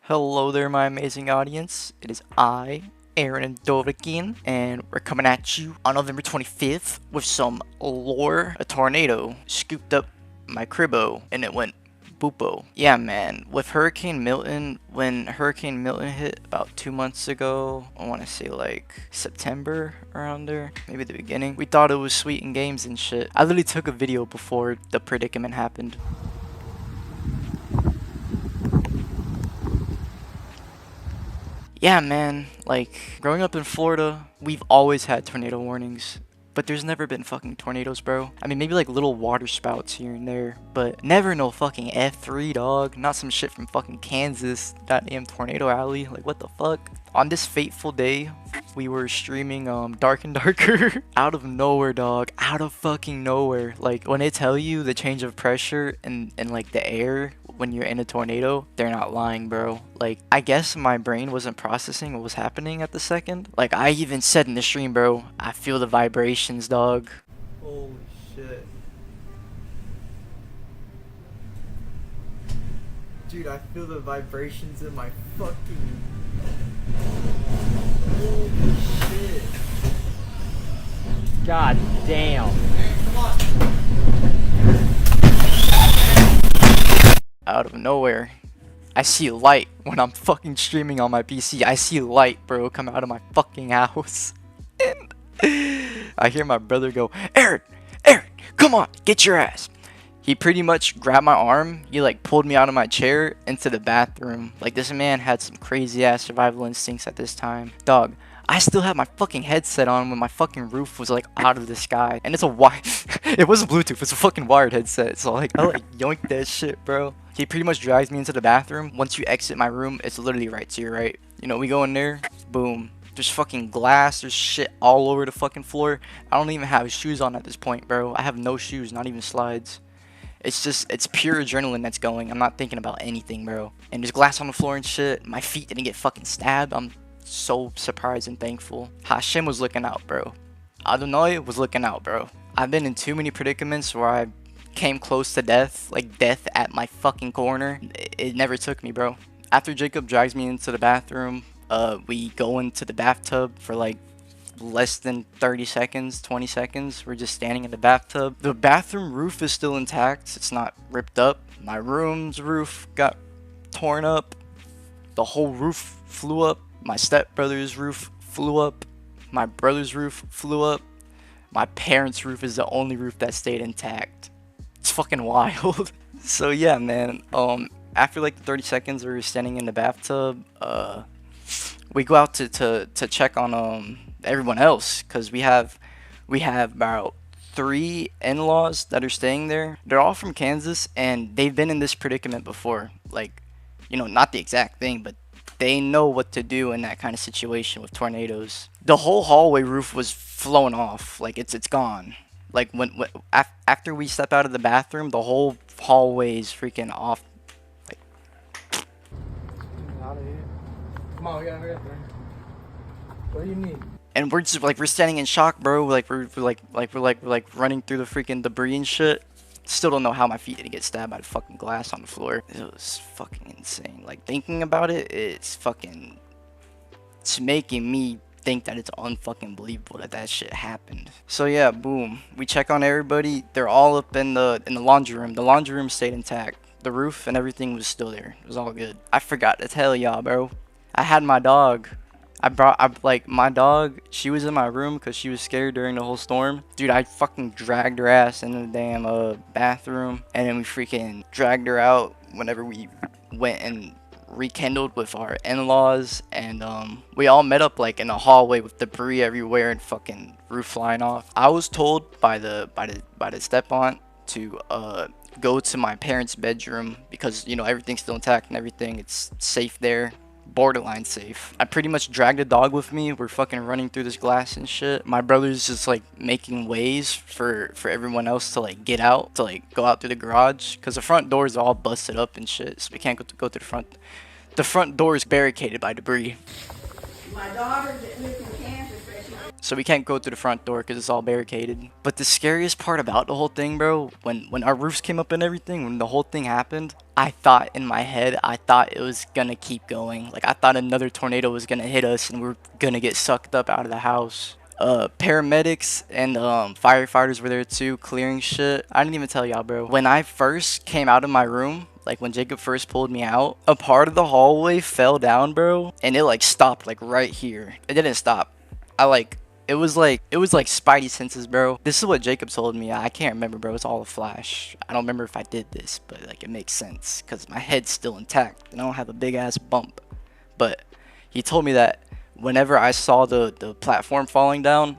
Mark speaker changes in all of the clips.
Speaker 1: Hello there, my amazing audience. It is I, Aaron and Dovikin, and we're coming at you on November 25th with some lore. A tornado scooped up my cribbo, and it went boopo. Yeah, man. With Hurricane Milton, when Hurricane Milton hit about 2 months ago, I want to say like September around there, maybe the beginning, we thought it was sweet in games and shit. I literally took a video before the predicament happened. Yeah, man, like, growing up in Florida, we've always had tornado warnings, but there's never been fucking tornadoes, bro. I mean, maybe like little water spouts here and there, but never no fucking F3, dog. Not some shit from fucking Kansas, goddamn Tornado Alley. Like, what the fuck? On this fateful day, we were streaming Dark and Darker. Out of nowhere, dog. Out of fucking nowhere. Like, when they tell you the change of pressure and like the air when you're in a tornado, they're not lying, bro. Like, I guess my brain wasn't processing what was happening at the second. Like, I even said in the stream, bro, I feel the vibrations, dog.
Speaker 2: Holy shit. Dude, I feel the vibrations in my fucking... Holy shit.
Speaker 3: God damn.
Speaker 2: Come on.
Speaker 1: Out of nowhere, I see light when I'm fucking streaming on my PC. I see light, bro, come out of my fucking house. And I hear my brother go, Aaron, come on, get your ass. He pretty much grabbed my arm. He like pulled me out of my chair into the bathroom. Like, this man had some crazy ass survival instincts at this time. Dog, I still had my fucking headset on when my fucking roof was like out of the sky. And it's a wire. It wasn't Bluetooth, it's a fucking wired headset. So like, I like yoinked that shit, bro. He pretty much drags me into the bathroom. Once you exit my room, it's literally right to your right. You know, we go in there, boom. There's fucking glass, there's shit all over the fucking floor. I don't even have shoes on at this point, bro. I have no shoes, not even slides. It's pure adrenaline that's going. I'm not thinking about anything, bro. And there's glass on the floor and shit. My feet didn't get fucking stabbed. I'm so surprised and thankful. Hashem was looking out, bro. Adonai was looking out, bro. I've been in too many predicaments where I came close to death, like death at my fucking corner. It never took me, bro. After Jacob drags me into the bathroom, we go into the bathtub for like less than 30 seconds, 20 seconds. We're just standing in the bathtub. The bathroom roof is still intact. It's not ripped up. My room's roof got torn up. The whole roof flew up. My stepbrother's roof flew up. My brother's roof flew up. My parents' roof is the only roof that stayed intact. It's fucking wild. So yeah, man, after like 30 seconds we were standing in the bathtub, we go out to check on everyone else, because we have about 3 in-laws that are staying there. They're all from Kansas, and they've been in this predicament before. Like, you know, not the exact thing, but they know what to do in that kind of situation with tornadoes. The whole hallway roof was flown off. Like, it's gone. Like, after we step out of the bathroom, the whole hallway is freaking off. Like,
Speaker 2: Out of here. Come on, we gotta hurry up, man. What do you need?
Speaker 1: and we're just like, we're standing in shock, bro. Like, we're running through the freaking debris and shit. Still don't know how my feet didn't get stabbed by the fucking glass on the floor. It was fucking insane. Like, thinking about it, it's making me think that it's unfucking believable that shit happened. So yeah, boom. We check on everybody. They're all up in the laundry room. The laundry room stayed intact. The roof and everything was still there. It was all good. I forgot to tell y'all, bro. I had my dog. My dog, she was in my room because she was scared during the whole storm. Dude, I fucking dragged her ass into the damn bathroom, and then we freaking dragged her out whenever we went and rekindled with our in-laws, and we all met up like in a hallway with debris everywhere and fucking roof flying off. I was told by the step-aunt to go to my parents' bedroom because, you know, everything's still intact and everything. It's safe there. Borderline safe. I pretty much dragged a dog with me. We're fucking running through this glass and shit. My brother's just like making ways for everyone else to like get out, to like go out through the garage, because the front door is all busted up and shit, so we can't go to the front. The front door is barricaded by debris.
Speaker 4: My daughter that lives in Kansas,
Speaker 1: So we can't go through the front door because it's all barricaded. But the scariest part about the whole thing, bro, when our roofs came up and everything, when the whole thing happened, I thought in my head, I thought it was gonna keep going. Like, I thought another tornado was gonna hit us and we were gonna get sucked up out of the house. Paramedics and firefighters were there too, clearing shit. I didn't even tell y'all, bro. When I first came out of my room, like when Jacob first pulled me out, a part of the hallway fell down, bro, and it like stopped like right here. It didn't stop. It was like Spidey senses, bro. This is what Jacob told me. I can't remember, bro. It's all a flash. I don't remember if I did this, but like it makes sense because my head's still intact and I don't have a big ass bump. But he told me that whenever I saw the platform falling down,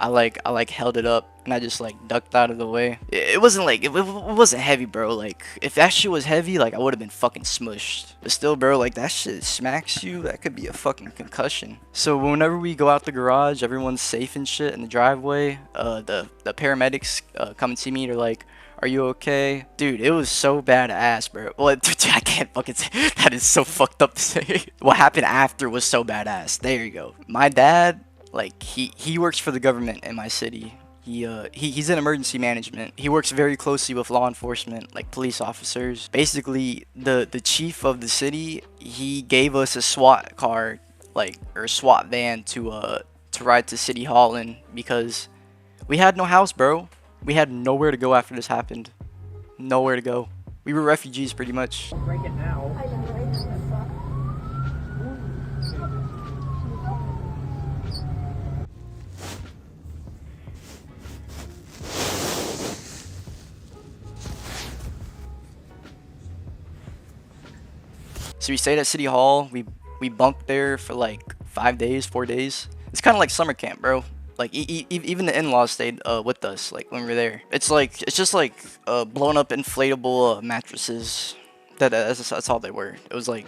Speaker 1: I held it up and I just like ducked out of the way. It wasn't like it wasn't heavy, bro. Like if that shit was heavy, like I would have been fucking smushed. But still, bro, like that shit smacks you. That could be a fucking concussion. So whenever we go out the garage, everyone's safe and shit in the driveway. The paramedics come and see me. They're like, "Are you okay?" Dude, it was so badass, bro. Well, dude, I can't fucking say that. Is so fucked up to say. What happened after was so badass. There you go. My dad, like he works for the government in my city. He's in emergency management. He works very closely with law enforcement, like police officers. Basically, the chief of the city, he gave us a SWAT car, like, or a SWAT van to ride to City Hall in because we had no house, bro. We had nowhere to go after this happened. Nowhere to go. We were refugees pretty much.
Speaker 2: Break it now.
Speaker 1: So we stayed at City Hall. We bunked there for like 5 days, 4 days. It's kind of like summer camp, bro. Like even the in-laws stayed with us like when we were there. It's just like blown up inflatable mattresses. That's all they were. It was like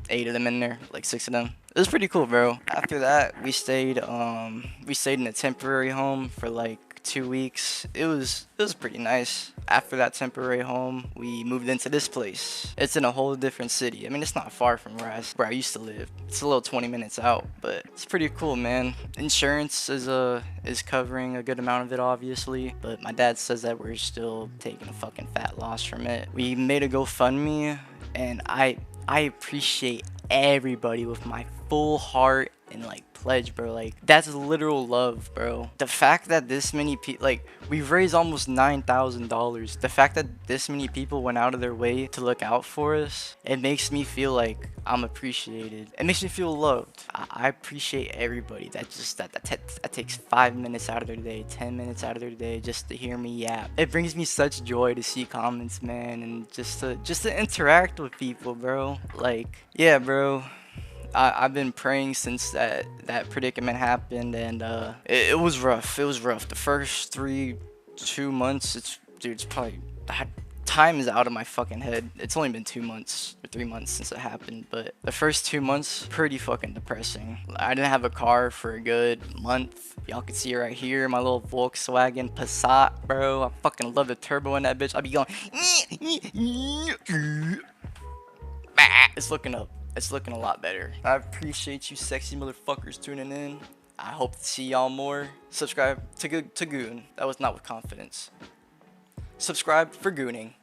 Speaker 1: 8 of them in there, like 6 of them. It was pretty cool, bro. After that, we stayed in a temporary home for like 2 weeks. It was pretty nice. After that temporary home, we moved into this place. It's in a whole different city. I mean, it's not far from where I used to live. It's a little 20 minutes out, but it's pretty cool, man. Insurance is covering a good amount of it, obviously, but my dad says that we're still taking a fucking fat loss from it. We made a GoFundMe, and I appreciate everybody with my full heart and like pledge, bro. Like that's literal love, bro. The fact that this many people, like, we've raised almost $9,000. The fact that this many people went out of their way to look out for us, it makes me feel like I'm appreciated. It makes me feel loved. I appreciate everybody that takes 5 minutes out of their day, 10 minutes out of their day just to hear me yap. It brings me such joy to see comments, man, and just to interact with people, bro. Like, yeah, bro. I've been praying since that predicament happened, and it was rough. It was rough. The first 2 months, it's probably, time is out of my fucking head. It's only been 2 months or 3 months since it happened, but the first 2 months, pretty fucking depressing. I didn't have a car for a good month. Y'all can see it right here, my little Volkswagen Passat, bro. I fucking love the turbo in that bitch. I'll be going, it's looking up. It's looking a lot better. I appreciate you sexy motherfuckers tuning in. I hope to see y'all more. Subscribe to Goon. That was not with confidence. Subscribe for Gooning.